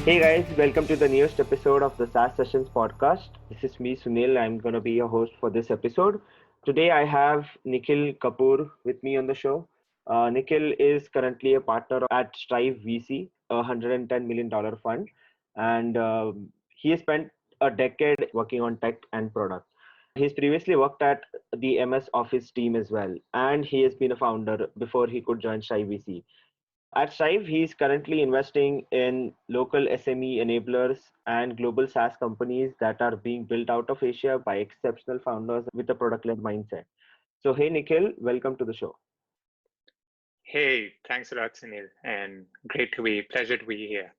Hey guys, welcome to the newest episode of the SaaS Sessions podcast. This is me, Sunil. I'm going to be your host for this episode. Today I have Nikhil Kapur with me on the show. Nikhil is currently a partner at Strive VC, a $110 million fund, and he has spent a decade working on tech and product. He's previously worked at the MS Office team as well, and he has been a founder before he could join Strive VC. At Strive, he's currently investing in local SME enablers and global SaaS companies that are being built out of Asia by exceptional founders with a product-led mindset. So, hey, Nikhil, welcome to the show. Hey, thanks a lot, Sunil, and pleasure to be here.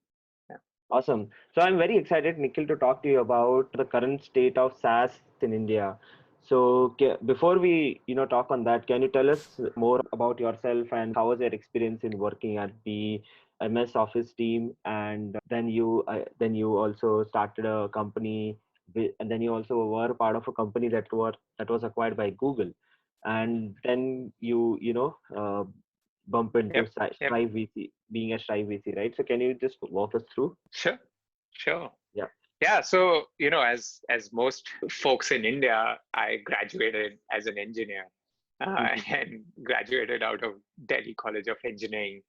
Yeah. Awesome. So, I'm very excited, Nikhil, to talk to you about the current state of SaaS in India. So, before we, talk on that, can you tell us more about yourself and how was your experience in working at the MS Office team, and then you also started a company, and then you also were part of a company that was acquired by Google, and then bump into Yep, yep. Strive VC, being a Strive VC, right? So, can you just walk us through? Sure, sure. Yeah. Yeah, so as most folks in India, I graduated as an engineer and graduated out of Delhi College of Engineering.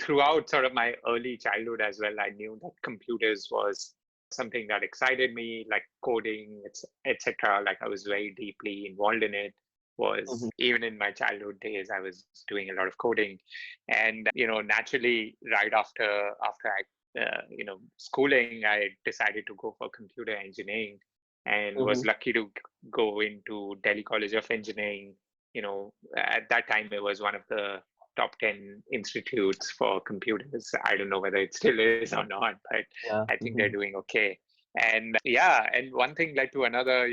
Throughout sort of my early childhood as well, I knew that computers was something that excited me, like coding, etc. Like I was very deeply involved in it. Was Mhm. even in my childhood days, I was doing a lot of coding, and naturally, right after I schooling, I decided to go for computer engineering and was Mhm. lucky to go into Delhi College of Engineering. At that time, it was one of the top 10 institutes for computers. I don't know whether it still is or not, but Yeah. I think they're Mhm. doing okay. And yeah, and one thing led to another,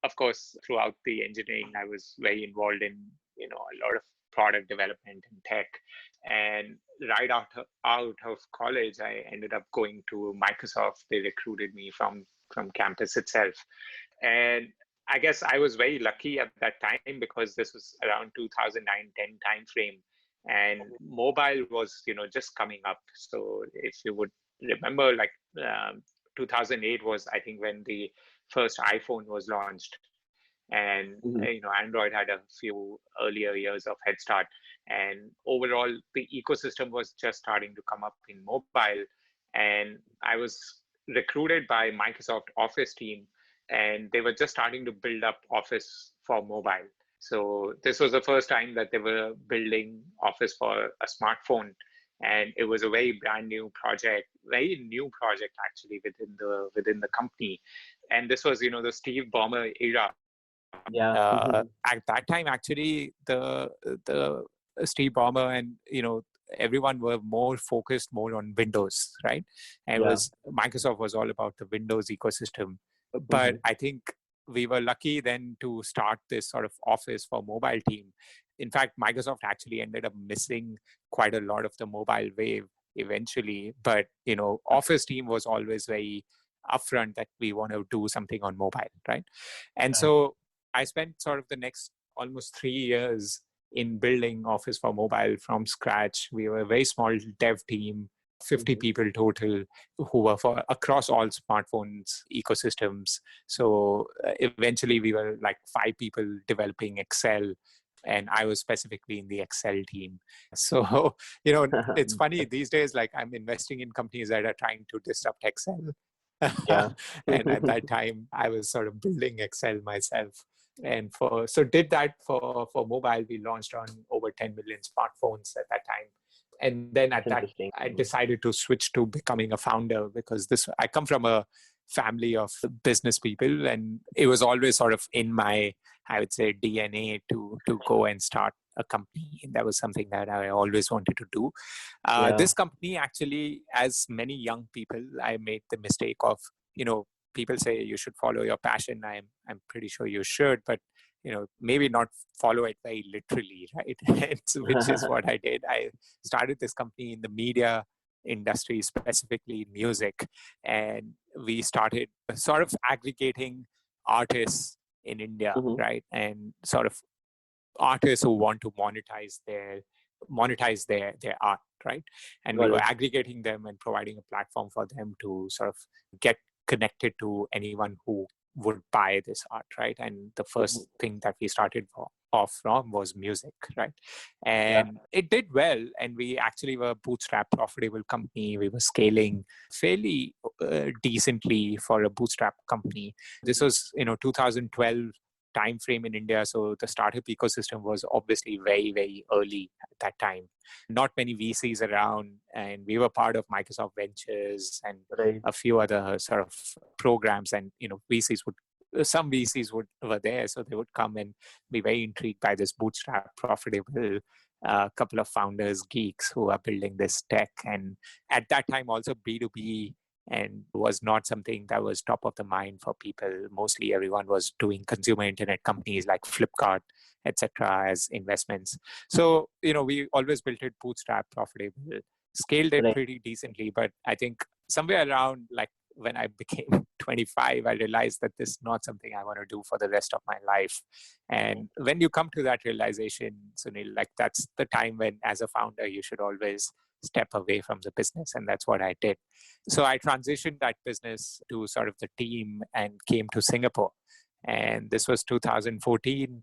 of course, throughout the engineering, I was very involved in, a lot of product development and tech. And right out of college, I ended up going to Microsoft. They recruited me from campus itself. And I guess I was very lucky at that time because this was around 2009-10 timeframe, and mobile was just coming up. So if you would remember, like 2008 was, I think, when the first iPhone was launched, and Mhm. Android had a few earlier years of head start, and overall the ecosystem was just starting to come up in mobile. And I was recruited by Microsoft Office team, and they were just starting to build up Office for mobile. So this was the first time that they were building Office for a smartphone, and it was a very brand new project, very new project actually within the company. And this was the Steve Ballmer era. Yeah. Mhm. At that time, actually, the Steve Ballmer and everyone were more focused more on Windows, right? And it Yeah. was Microsoft was all about the Windows ecosystem. But Mhm. I think we were lucky then to start this sort of Office for mobile team. In fact, Microsoft actually ended up missing quite a lot of the mobile wave eventually. But Office team was always very upfront that we want to do something on mobile, right? And Yeah. so I spent sort of the next almost 3 years in building Office for mobile from scratch. We were a very small dev team, 50 Mhm. people total, who were for across all smartphones ecosystems. So eventually we were like 5 people developing Excel, and I was specifically in the Excel team. So, it's funny these days, like I'm investing in companies that are trying to disrupt Excel. Yeah. And at that time, I was sort of building Excel myself. And so did that for mobile. We launched on over 10 million smartphones at that time. And then at That's that, interesting. I Mhm. decided to switch to becoming a founder because I come from a family of business people, and it was always sort of in my, I would say, DNA to go and start a company. And that was something that I always wanted to do. Yeah. This company actually, as many young people, I made the mistake of, people say you should follow your passion. I'm pretty sure you should, but maybe not follow it very literally, right? Which is what I did. I started this company in the media industry, specifically music, and we started sort of aggregating artists in India, Mhm. right? And sort of artists who want to monetize their monetize their art, right? And we were aggregating them and providing a platform for them to sort of get connected to anyone who would buy this art, right? And the first thing that we started off from was music, right? And it did well, and we actually were a bootstrap profitable company. We were scaling fairly decently for a bootstrap company. This was 2012 time frame in India, so the startup ecosystem was obviously very, very early at that time. Not many VCs around, and we were part of Microsoft Ventures and a few other sort of programs. And some VCs were there, so they would come and be very intrigued by this bootstrap profitable couple of founders, geeks who are building this tech. And at that time, also B2B and was not something that was top of the mind for people. Mostly everyone was doing consumer internet companies like Flipkart, etc., as investments. So, we always built it bootstrap profitable, scaled it pretty decently. But I think somewhere around like when I became 25, I realized that this is not something I want to do for the rest of my life. And when you come to that realization, Sunil, like that's the time when as a founder, you should always step away from the business. And that's what I did. So I transitioned that business to sort of the team and came to Singapore. And this was 2014.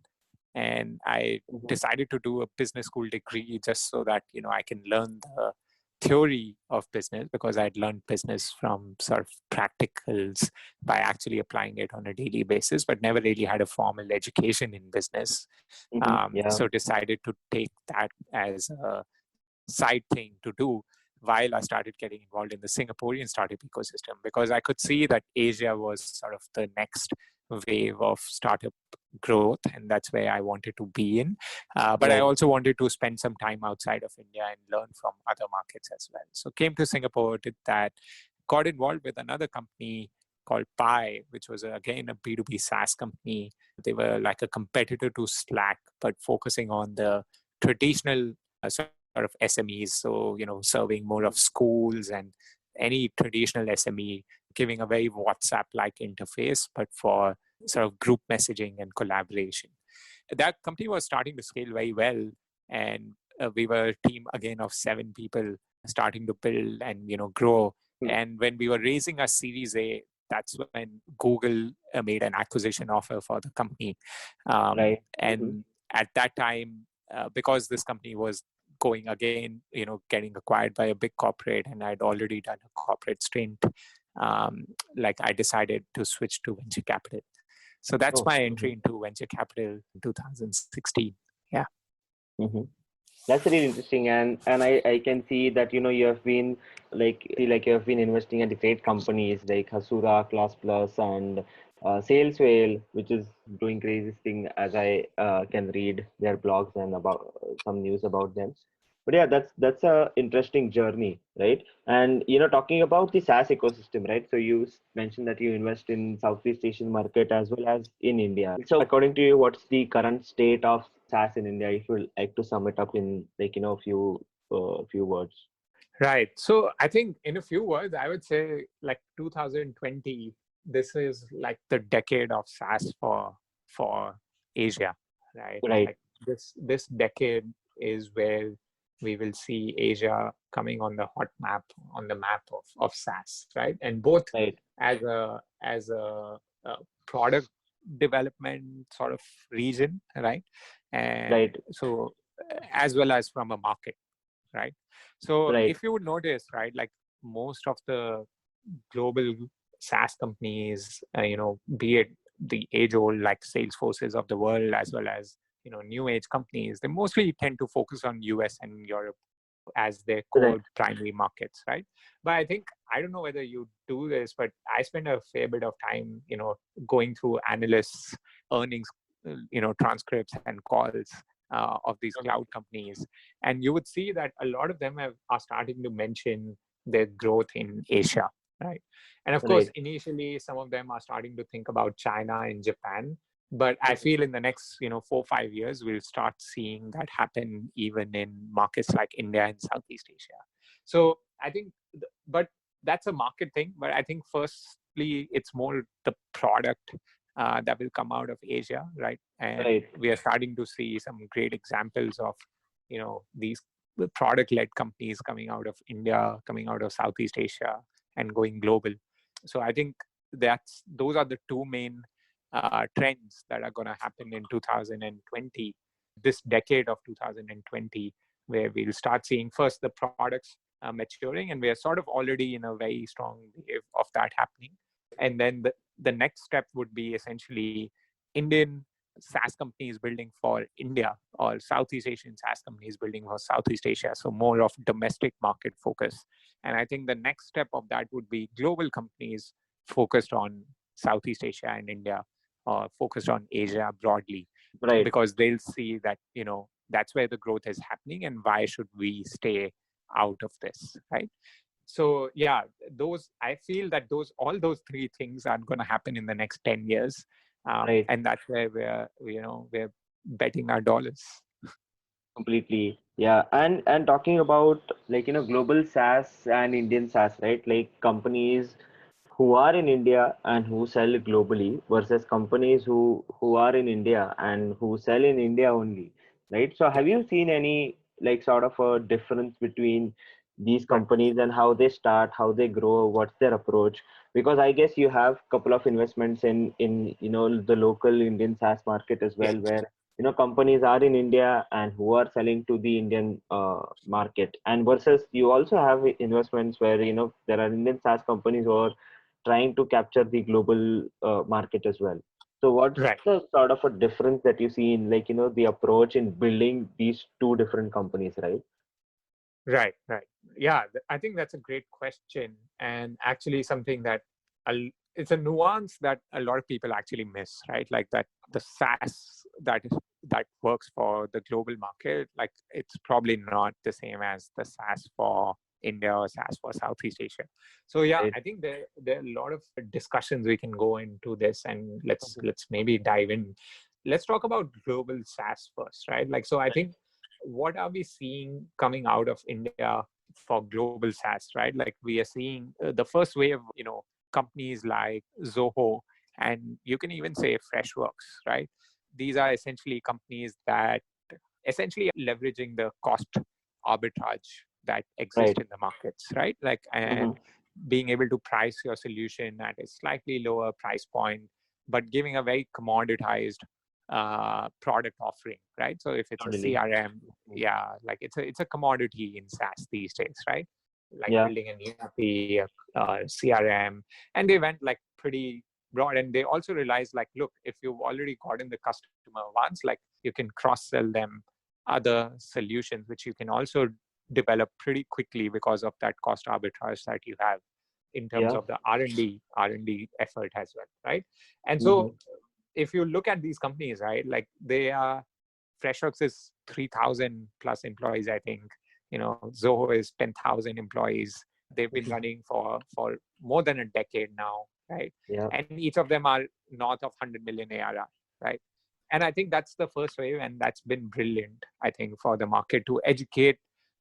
And I decided to do a business school degree just so that, I can learn the theory of business, because I'd learned business from sort of practicals by actually applying it on a daily basis, but never really had a formal education in business. So decided to take that as a side thing to do while I started getting involved in the Singaporean startup ecosystem, because I could see that Asia was sort of the next wave of startup growth, and that's where I wanted to be in. But I also wanted to spend some time outside of India and learn from other markets as well. So came to Singapore, did that, got involved with another company called Pi, which was again a B2B SaaS company. They were like a competitor to Slack, but focusing on the traditional sort of SMEs. So, serving more of schools and any traditional SME, giving a very WhatsApp-like interface, but for sort of group messaging and collaboration. That company was starting to scale very well. And we were a team again of 7 people starting to build and, grow. And when we were raising our Series A, that's when Google made an acquisition offer for the company. And at that time, because this company was going again, getting acquired by a big corporate, and I'd already done a corporate stint, I decided to switch to venture capital. So that's my entry into venture capital in 2016. Yeah. That's really interesting, and I can see that you have been you have been investing in great companies like Hasura, Class Plus, and Sales Whale, which is doing crazy thing as I can read their blogs and about some news about them. But yeah, that's a interesting journey, right? And talking about the SaaS ecosystem, right? So you mentioned that you invest in Southeast Asian market as well as in India. So according to you, what's the current state of SaaS in India? If you'd like to sum it up in a few words. Right. So I think in a few words, I would say 2020, this is like the decade of SaaS for Asia, right? Right. This decade is where we will see Asia coming on the map of SaaS, right? And both as a product development sort of region, right? And so as well as from a market, right? So if you would notice, right, most of the global SaaS companies, be it the age-old like Salesforces of the world, as well as new age companies, they mostly tend to focus on US and Europe as their core primary markets, right? But I think, I don't know whether you do this, but I spend a fair bit of time, going through analysts' earnings, transcripts and calls of these cloud companies. And you would see that a lot of them are starting to mention their growth in Asia, right? And of course, initially, some of them are starting to think about China and Japan. But I feel in the next, 4 or 5 years, we'll start seeing that happen even in markets like India and Southeast Asia. So I think, but that's a market thing. But I think firstly, it's more the product that will come out of Asia, right? And we are starting to see some great examples of these product-led companies coming out of India, coming out of Southeast Asia, and going global. So I think those are the two main trends that are going to happen in 2020, this decade of 2020, where we'll start seeing first the products maturing, and we are sort of already in a very strong wave of that happening. And then the next step would be essentially Indian SaaS companies building for India, or Southeast Asian SaaS companies building for Southeast Asia. So more of domestic market focus. And I think the next step of that would be global companies focused on Southeast Asia and India, or focused on Asia broadly, Right. because they'll see that, that's where the growth is happening, and why should we stay out of this, right? So yeah, I feel that all those three things are going to happen in the next 10 years. Right. And that's where we're betting our dollars. Completely. Yeah. And talking about, like, global SaaS and Indian SaaS, right? Like companies who are in India and who sell globally versus companies who are in India and who sell in India only, right? So Yeah. have you seen any, like, sort of a difference between these Right. companies and how they start, how they grow, what's their approach? Because I guess you have a couple of investments in the local Indian SaaS market as Yeah. well, where companies are in India and who are selling to the Indian market, and versus you also have investments where there are Indian SaaS companies who are trying to capture the global market as well. So what's Right. the sort of a difference that you see in, like, the approach in building these two different companies, right? Right. Right. Yeah, I think that's a great question, and actually something that it's a nuance that a lot of people actually miss, right? Like that the SaaS that works for the global market, like it's probably not the same as the SaaS for India or SaaS for Southeast Asia. So yeah, Right. I think there are a lot of discussions we can go into this, and let's Mhm. maybe dive in. Let's talk about global SaaS first, right? Like, so I think, what are we seeing coming out of India for global SaaS, right? Like we are seeing the first wave, companies like Zoho, and you can even say Freshworks, right? These are essentially companies that essentially are leveraging the cost arbitrage that exist Right. in the markets, right? Like, Mm-hmm. and being able to price your solution at a slightly lower price point, but giving a very commoditized product offering, right? So if it's a Totally. CRM, Mhm. yeah, like it's a commodity in SaaS these days, right? Like Yeah. building an ERP, CRM, and they went like pretty broad, and they also realized, like, look, if you've already gotten the customer once, like you can cross sell them other solutions, which you can also develop pretty quickly because of that cost arbitrage that you have in terms Yeah. of the R&D effort as well, right? And Mm-hmm. so if you look at these companies, right, like they are, Freshworks is 3,000 plus employees, I think. Zoho is 10,000 employees. They've been Mm-hmm. running for more than a decade now, right? Yeah. And each of them are north of 100 million ARR, right? And I think that's the first wave, and that's been brilliant, I think, for the market to educate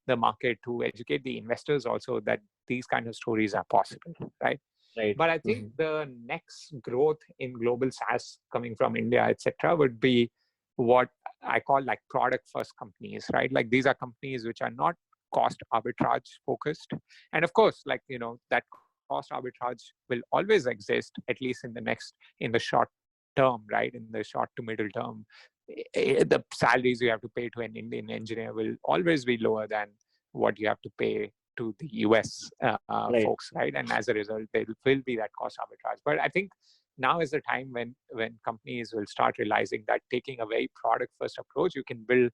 the investors also, that these kind of stories are possible, right? Right. But I Mm-hmm. think the next growth in global SaaS coming from India, etc., would be what I call like product first companies, right? Like these are companies which are not cost arbitrage focused. And of course, like, that cost arbitrage will always exist, at least in the short term, right? In the short to middle term. The salaries you have to pay to an Indian engineer will always be lower than what you have to pay to the US Right. folks, right? And as a result, there will be that cost arbitrage. But I think now is the time when companies will start realizing that taking a very product first approach, you can build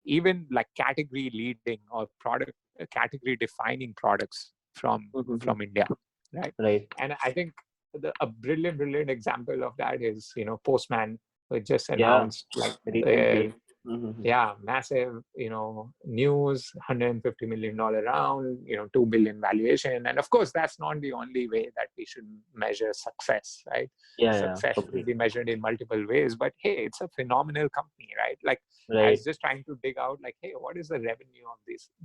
even like category leading or product category defining products Mm-hmm. from India, right? Right. And I think a brilliant example of that is, Postman, who just Yeah. announced like Recently. Mm-hmm. yeah, massive, news, $150 million round, 2 billion valuation. And of course, that's not the only way that we should measure success, right? Yeah. Yeah. Success will be Completely. measured in multiple ways, but hey, it's a phenomenal company, right? Like, I was Right. just trying to dig out, like, hey, what is the revenue of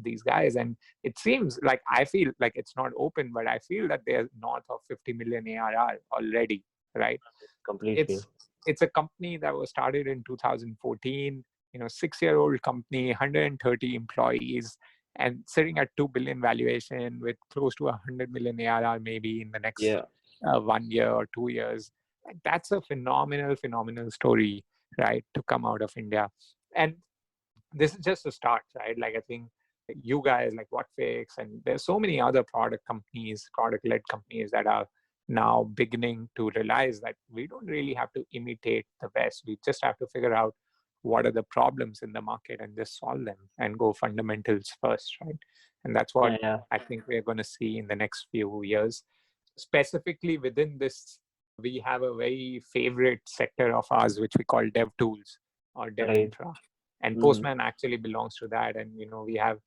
these guys? And it seems like, I feel like it's not open, but I feel that they're north of 50 million ARR already, right? Completely. It's it's a company that was started in 2014. 6-year-old company, 130 employees, and sitting at 2 billion valuation with close to 100 million ARR maybe in the next Yeah. 1 year or 2 years. And that's a phenomenal story, right, to come out of India. And this is just a start, right? Like, I think you guys like WhatFix, and there's so many other product-led companies that are now beginning to realize that we don't really have to imitate the West. We just have to figure out what are the problems in the market and just solve them and go fundamentals first, right? And that's what Yeah. I think we're going to see in the next few years. Specifically within this, we have a very favorite sector of ours, which we call dev tools or dev Right. infra. And Mhm. Postman actually belongs to that. And, we have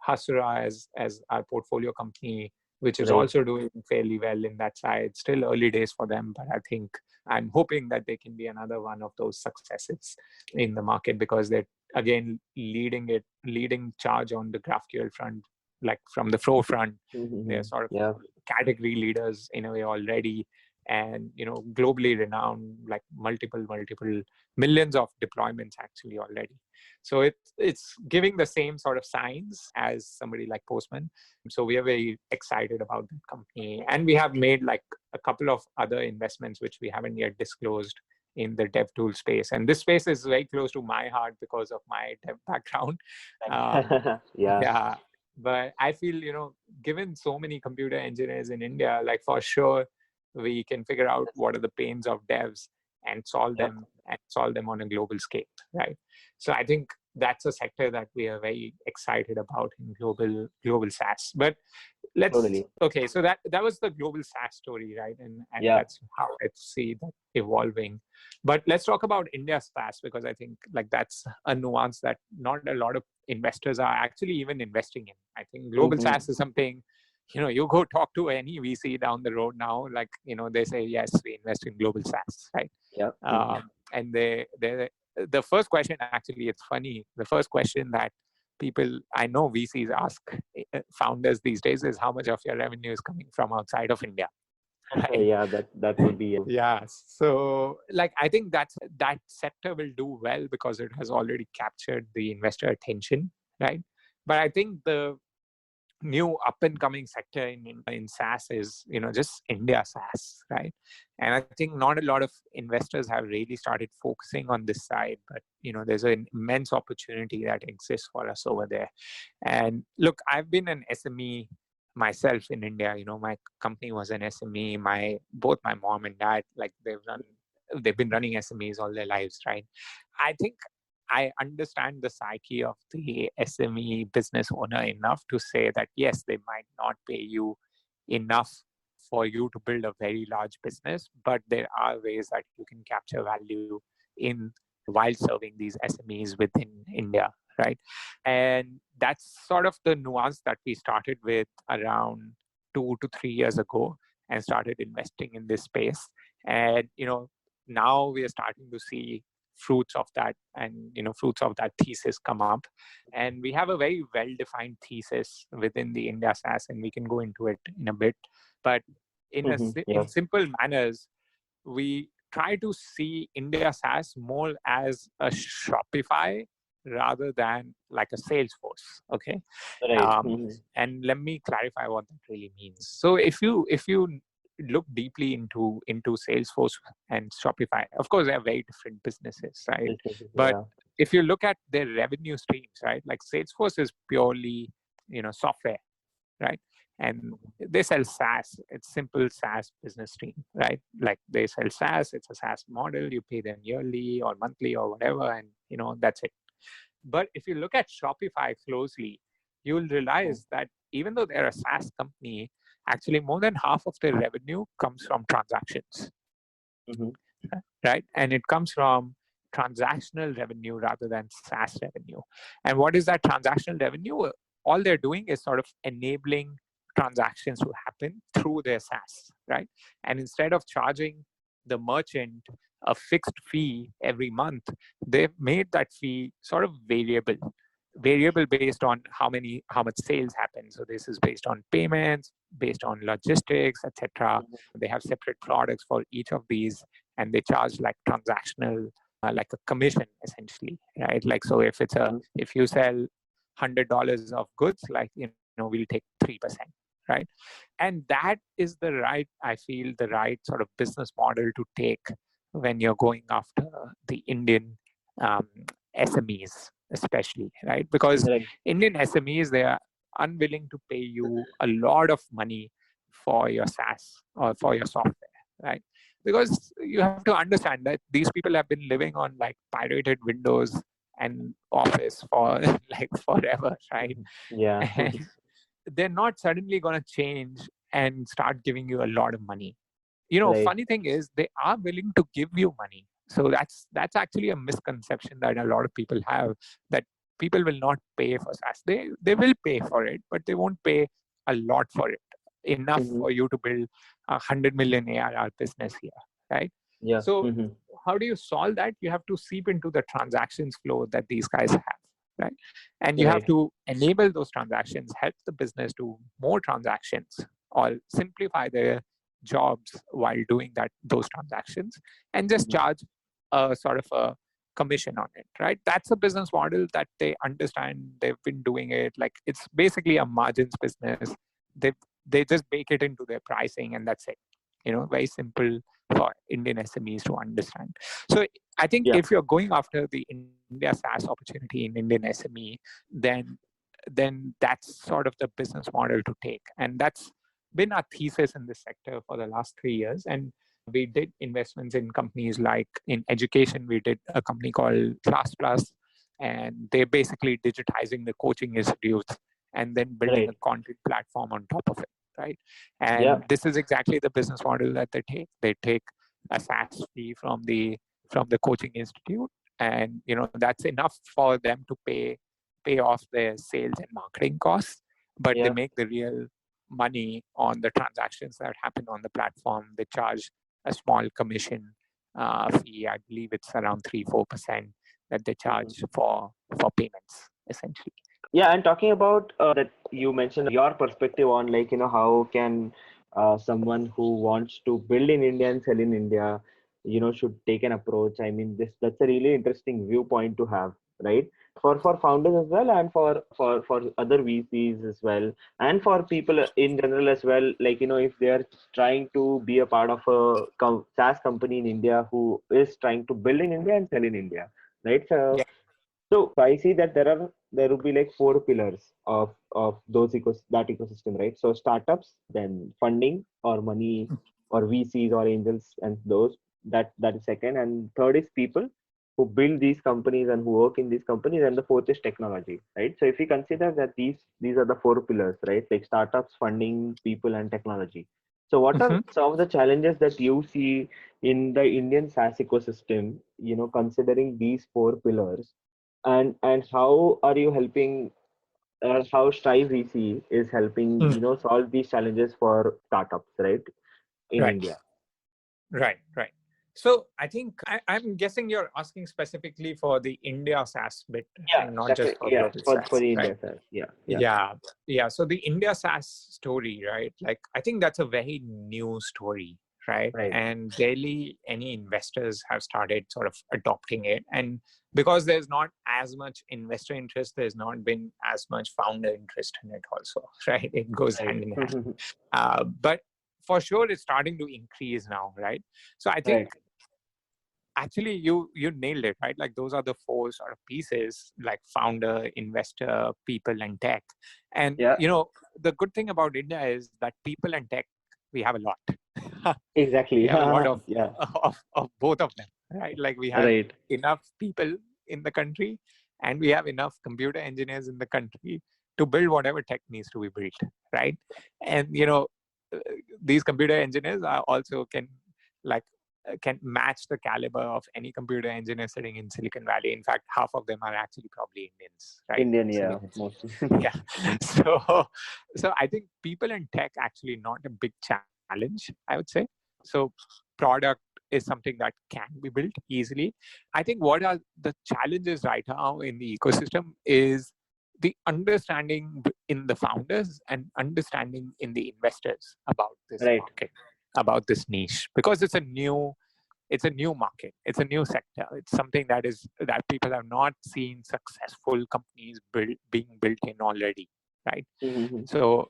Hasura as our portfolio company, which is Right. also doing fairly well in that side. Still early days for them, but I think I'm hoping that they can be another one of those successes in the market, because they're, again, leading charge on the GraphQL front, like from the forefront. They're sort of Yeah. category leaders in a way already, and globally renowned, like multiple millions of deployments actually already. So it's giving the same sort of signs as somebody like Postman. So we are very excited about that company, and we have made like a couple of other investments which we haven't yet disclosed in the dev tool space. And this space is very close to my heart because of my dev background. Yeah. Yeah, but I feel, given so many computer engineers in India, like for sure we can figure out what are the pains of devs and solve Yep. them on a global scale, right? So I think that's a sector that we are very excited about in global SaaS. But Totally. okay, so that was the global SaaS story, right? And Yeah. that's how I see that evolving. But let's talk about India SaaS, because I think like that's a nuance that not a lot of investors are actually even investing in. I think global Mhm. SaaS is something, you go talk to any VC down the road now, like, they say, yes, we invest in global SaaS, right? Yep. And the first question, actually, it's funny, the first question that people I know VCs ask founders these days is, how much of your revenue is coming from outside of India? Right? Yeah. That would be. Yeah. So like, I think that sector will do well because it has already captured the investor attention, right? But I think the new up and coming sector in SaaS is, just India SaaS, right? And I think not a lot of investors have really started focusing on this side, but there's an immense opportunity that exists for us over there. And look, I've been an SME myself in India. My company was an SME. Both my mom and dad, like they've been running SMEs all their lives, right? I think I understand the psyche of the SME business owner enough to say that, yes, they might not pay you enough for you to build a very large business, but there are ways that you can capture value in while serving these SMEs within India, right? And that's sort of the nuance that we started with around 2 to 3 years ago and started investing in this space. And, now we are starting to see fruits of that, and fruits of that thesis come up, and we have a very well defined thesis within the India SaaS, and we can go into it in a bit. But Yeah. in simple manners, we try to see India SaaS more as a Shopify rather than like a Salesforce. Okay. Right. And let me clarify what that really means. So if you look deeply into Salesforce and Shopify, of course, they're very different businesses, right? But Yeah. if you look at their revenue streams, right, like Salesforce is purely, software, right? And they sell SaaS. It's simple SaaS business stream, right? Like they sell SaaS. It's a SaaS model. You pay them yearly or monthly or whatever, and that's it. But if you look at Shopify closely, you'll realize that even though they're a SaaS company, actually more than half of their revenue comes from transactions, Mhm. right? And it comes from transactional revenue rather than SaaS revenue. And what is that transactional revenue? All they're doing is sort of enabling transactions to happen through their SaaS, right? And instead of charging the merchant a fixed fee every month, they've made that fee sort of variable based on how much sales happen. So this is based on payments, based on logistics, etc. They have separate products for each of these, and they charge like transactional like a commission essentially, right? Like, so if it's a, if you sell $100 of goods, like, we'll take 3%, right? And that is the right, I feel, the right sort of business model to take when you're going after the Indian um, SMEs, especially, right? Because Right. Indian SMEs, they are unwilling to pay you a lot of money for your SaaS or for your software, right? Because you have to understand that these people have been living on like pirated Windows and Office for like forever, right? Yeah. And they're not suddenly going to change and start giving you a lot of money. Right. Funny thing is they are willing to give you money. So that's actually a misconception that a lot of people have, that people will not pay for SaaS. They will pay for it, but they won't pay a lot for it, enough Mm-hmm. for you to build 100 million ARR business here, right? Yeah. So Mm-hmm. how do you solve that? You have to seep into the transactions flow that these guys have, right? And you have Right. to enable those transactions, help the business do more transactions, or simplify their jobs while doing those transactions, and just Mm-hmm. charge a sort of a commission on it, right? That's a business model that they understand. They've been doing it. Like, it's basically a margins business. They just bake it into their pricing, and that's it. Very simple for Indian SMEs to understand. So I think Yeah. if you're going after the India SaaS opportunity in Indian SME, then that's sort of the business model to take. And that's been our thesis in this sector for the last 3 years. And we did investments in companies like, in education, we did a company called Class Plus, and they're basically digitizing the coaching institutes and then building a Right. content platform on top of it, right? Yeah. And this is exactly the business model that they take. They take a SaaS fee from the coaching institute, and that's enough for them to pay off their sales and marketing costs, but they Yeah. make the real money on the transactions that happen on the platform. They charge a small commission fee. I believe it's around 3-4% that they Mm-hmm. charge for payments, essentially. Yeah, and talking about that, you mentioned your perspective on, like, how can someone who wants to build in India and sell in India, should take an approach. I mean, that's a really interesting viewpoint to have, right? For founders as well, and for other VCs as well, and for people in general as well. Like, if they are trying to be a part of a SaaS company in India who is trying to build in India and sell in India, right? Yeah. So I see that there will be like four pillars of that ecosystem, right? So startups, then funding or money or VCs or angels, and those, that is second, and third is people who build these companies and who work in these companies, and the fourth is technology, right? So if we consider that these are the four pillars, right? Like startups, funding, people, and technology. So what are Mhm. some of the challenges that you see in the Indian SaaS ecosystem, considering these four pillars, and how are you helping, how Strive VC is helping, Mm. solve these challenges for startups, right, in Right. India? Right. So I think I'm guessing you're asking specifically for the India SaaS bit Yeah, and not just definitely. for Yeah, global for SaaS, the right? India side. Yeah, yeah. Yeah, yeah. So the India SaaS story, right? Like, I think that's a very new story, right? Right. And barely any investors have started sort of adopting it. And because there's not as much investor interest, there's not been as much founder interest in it also, right? It goes Right. hand in hand. But for sure, it's starting to increase now, right? So I think Right. actually you nailed it, right? Like, those are the four sort of pieces, like founder, investor, people, and tech. And Yeah. the good thing about India is that people and tech, we have a lot. We Exactly. have a lot of, Yeah. of both of them, right? Like, we have Right. enough people in the country, and we have enough computer engineers in the country to build whatever tech needs to be built, right? And uh, these computer engineers are also like can match the caliber of any computer engineer sitting in Silicon Valley. In fact, half of them are actually probably Indians, right? Indian, yeah, Sitting in mostly. yeah. So I think people and tech actually not a big challenge, I would say. So product is something that can be built easily. I think what are the challenges right now in the ecosystem is the understanding in the founders and understanding in the investors about this Right. market, about this niche, because it's a new it's a new market. It's a new sector. It's something that people have not seen successful companies being built in already, right? Mm-hmm. So,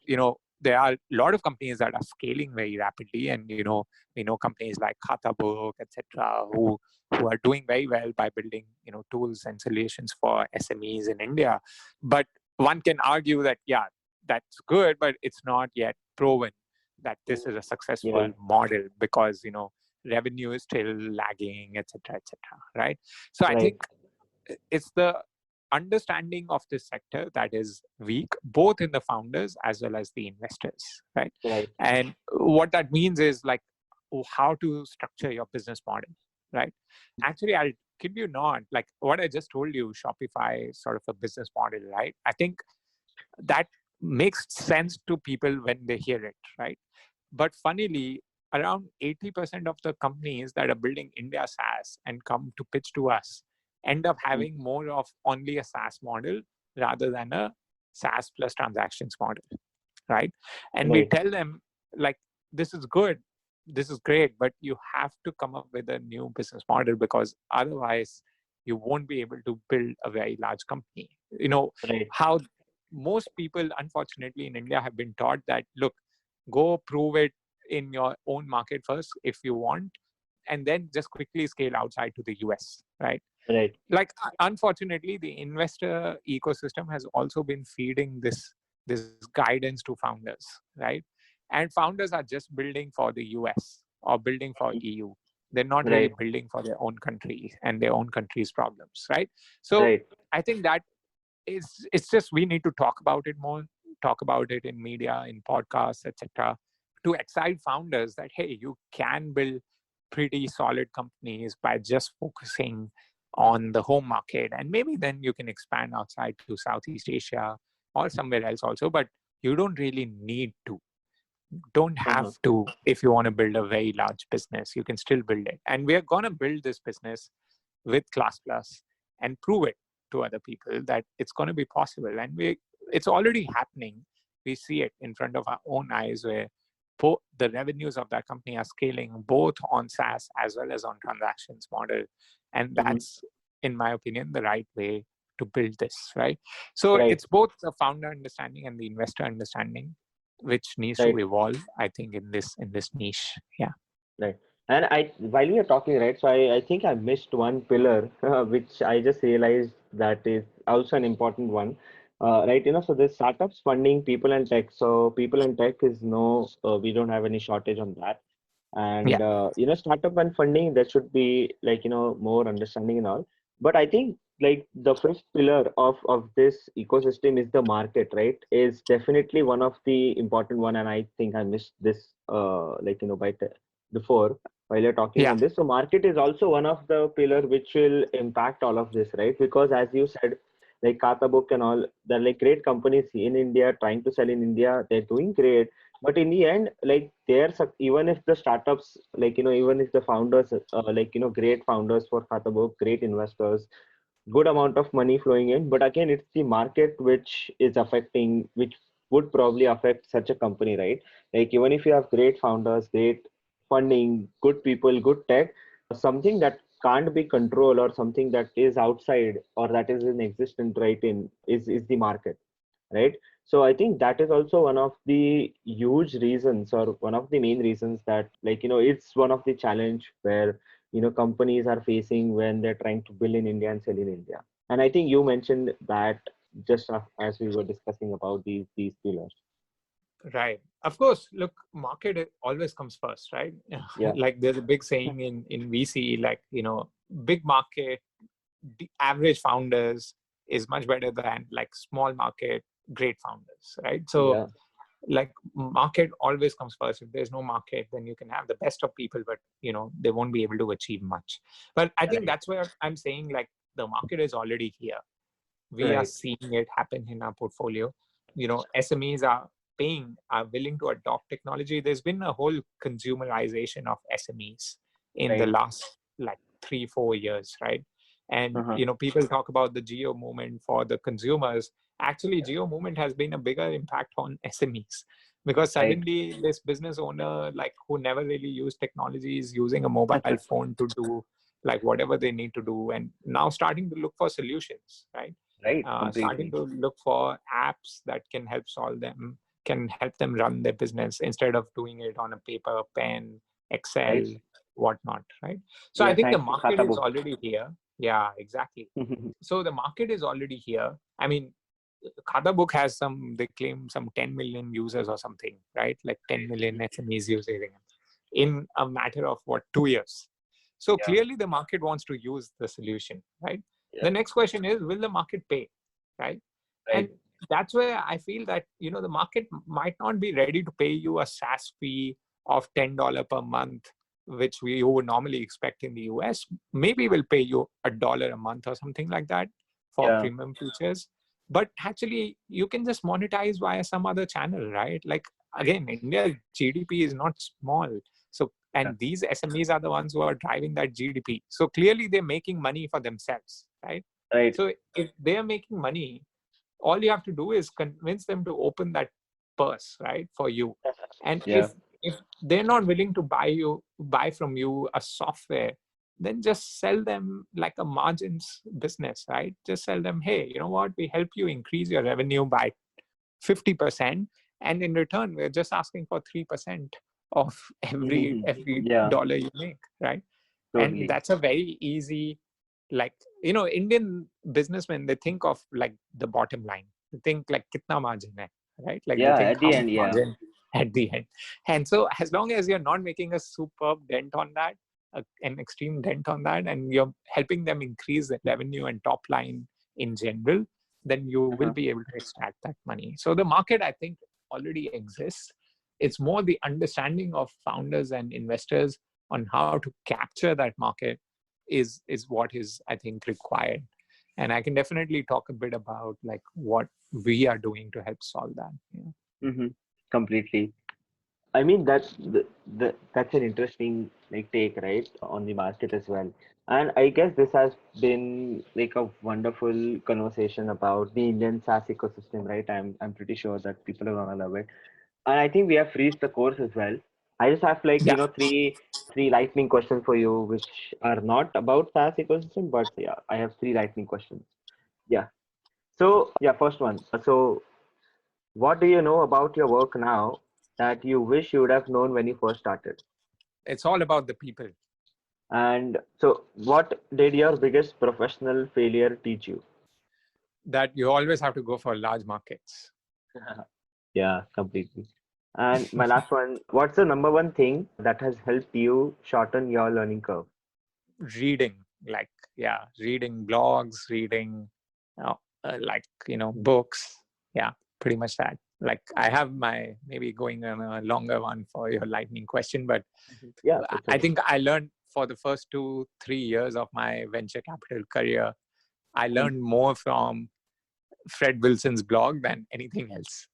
there are a lot of companies that are scaling very rapidly, and we know companies like Khatabook, etc., who are doing very well by building tools and solutions for SMEs in India. But one can argue that that's good, but it's not yet proven that this is a successful Yeah. model, because revenue is still lagging, etc., etc., right? So I Right. think it's the understanding of this sector that is weak, both in the founders as well as the investors, right? Right. And what that means is like how to structure your business model, right? Actually, I'll kid you not, like what I just told you, Shopify sort of a business model, right? I think that makes sense to people when they hear it, right? But funnily, around 80% of the companies that are building India SaaS and come to pitch to us end up having more of only a SaaS model rather than a SaaS plus transactions model, right? And we Right. tell them, like, this is good, this is great, but you have to come up with a new business model, because otherwise you won't be able to build a very large company. Right. How most people, unfortunately, in India have been taught that, look, go prove it in your own market first if you want, and then just quickly scale outside to the US, right? Right. Like, unfortunately, the investor ecosystem has also been feeding this guidance to founders, right? And founders are just building for the US or building for EU. They're not really Right. building for their own country and their own country's problems, right? So Right. I think that it's just, we need to talk about it more, talk about it in media, in podcasts, etc., to excite founders that, hey, you can build pretty solid companies by just focusing on the home market, and maybe then you can expand outside to Southeast Asia or somewhere else also, but you don't really need to, don't have Uh-huh. to. If you want to build a very large business, you can still build it, and we are going to build this business with Class Plus and prove it to other people that it's going to be possible. And it's already happening. We see it in front of our own eyes, where the revenues of that company are scaling both on SaaS as well as on transactions model. And Mhm. that's, in my opinion, the right way to build this, right? So Right. it's both the founder understanding and the investor understanding, which needs to Right. evolve, I think, in this niche. Yeah. Right. And while we are talking, right, so I think I missed one pillar, which I just realized that is also an important one. Right, so there's startups funding people and tech. So people and tech is we don't have any shortage on that. Yeah. And startup and funding, there should be like more understanding and all. But I think like the fifth pillar of this ecosystem is the market, right? Is definitely one of the important one, and I think I missed this before while you're talking Yeah. on this. So market is also one of the pillar which will impact all of this, right? Because as you said, like Kata Book and all, they're like great companies in India trying to sell in India. They're doing great, but in the end, like even if the startups, even if the founders, great founders for Kata Book, great investors, good amount of money flowing in, but again it's the market which is affecting, which would probably affect such a company, right? Like even if you have great founders, great funding, good people, good tech, something that can't be controlled or something that is outside or that is in existence, right, in is the market, right? So I think that is also one of the huge reasons or one of the main reasons that it's one of the challenge where companies are facing when they're trying to build in India and sell in India. And I think you mentioned that just as we were discussing about these pillars. Right. Of course, look, market always comes first, right? Yeah. Like there's a big saying in VC, like, big market, the average founders is much better than like small market, great founders, right? So Yeah. like market always comes first. If there's no market, then you can have the best of people, but they won't be able to achieve much. But I think Right. that's where I'm saying, like, the market is already here. We are Right. seeing it happen in our portfolio. SMEs are willing to adopt technology. There's been a whole consumerization of SMEs in the Right. last like 3-4 years, right? And Uh-huh. people talk about the geo movement for the consumers. Actually, geo movement has been a bigger impact on SMEs. because Right. suddenly this business owner, like who never really used technology, is using a mobile phone to do like whatever they need to do, and now starting to look for solutions, right? Right. Starting Completely. to look for apps that can help them run their business instead of doing it on a paper, pen, Excel, Right. whatnot, right? So I Yeah. think the Thanks to market Khata is book. already here. Yeah, exactly. So the market is already here. I mean, Khata book has they claim some 10 million users or something, right? Like 10 million SMEs using it in a matter of 2 years. So Yeah. clearly the market wants to use the solution, right? Yeah. The next question is, will the market pay, right? And Right. that's where I feel that, the market might not be ready to pay you a SaaS fee of $10 per month, which you would normally expect in the US. Maybe will pay you $1 a month or something like that for Yeah. premium features. But actually, you can just monetize via some other channel, right? Like, again, India's GDP is not small. So, Yeah. and these SMEs are the ones who are driving that GDP. So clearly they're making money for themselves, right? Right. So if they're making money, all you have to do is convince them to open that purse, right, for you. And Yeah. if they're not willing to buy from you a software, then just sell them like a margins business, right? Just sell them, hey, you know what, we help you increase your revenue by 50%, and in return we're just asking for 3% of every Yeah. dollar you make, right? And Totally. that's a very easy, like, Indian businessmen, they think of like the bottom line. They think like kitna margin hai, right? Like they Yeah. think At how the much end. Yeah. margin at the end. And so as long as you're not making a superb dent on that, an extreme dent on that, and you're helping them increase their revenue and top line in general, then you will Uh-huh. be able to extract that money. So the market, I think, already exists. It's more the understanding of founders and investors on how to capture that market is what is, I think, required. And I can definitely talk a bit about like what we are doing to help solve that. Yeah. Mm-hmm. Completely. I mean that's an interesting like take, right, on the market as well. And I guess this has been like a wonderful conversation about the Indian SaaS ecosystem, right? I'm pretty sure that people are gonna love it. And I think we have reached the course as well. I just have like, Yeah. three lightning questions for you, which are not about SaaS ecosystem, but yeah, I have three lightning questions. Yeah. So yeah, first one. So what do you know about your work now that you wish you would have known when you first started? It's all about the people. And so, what did your biggest professional failure teach you? That you always have to go for large markets. Yeah, completely. And my last one, what's the number one thing that has helped you shorten your learning curve? Reading, like, yeah, reading blogs, reading like, books. Yeah, pretty much that. Like, I have my, maybe going on a longer one for your lightning question, but Yeah, it's I okay. think I learned for the first 2-3 years of my venture capital career, I Mhm. learned more from Fred Wilson's blog than anything else.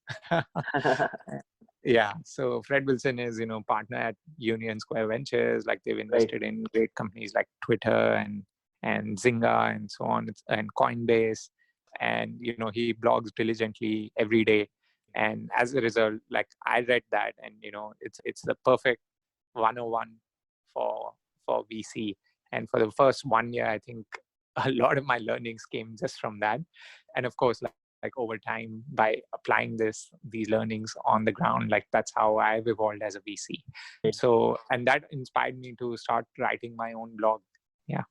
Yeah. So Fred Wilson is, partner at Union Square Ventures. Like, they've Right. invested in great companies like Twitter and Zynga and so on, and Coinbase. And, he blogs diligently every day. And as a result, like, I read that, and, it's the perfect 101 for VC. And for the first 1 year, I think a lot of my learnings came just from that. And of course, like over time, by applying these learnings on the ground, like, that's how I've evolved as a VC. So, and that inspired me to start writing my own blog. Yeah.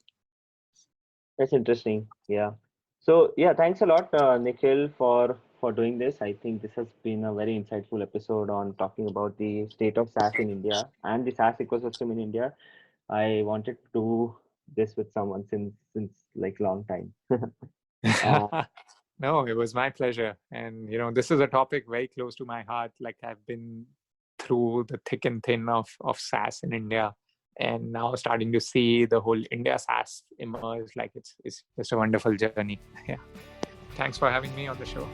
That's interesting. Yeah. So yeah, thanks a lot, Nikhil, for doing this. I think this has been a very insightful episode on talking about the state of SaaS in India and the SaaS ecosystem in India. I wanted to do this with someone since like long time. uh, No, it was my pleasure. And, this is a topic very close to my heart. Like, I've been through the thick and thin of SaaS in India, and now starting to see the whole India SaaS emerge. Like, it's just a wonderful journey. Yeah. Thanks for having me on the show.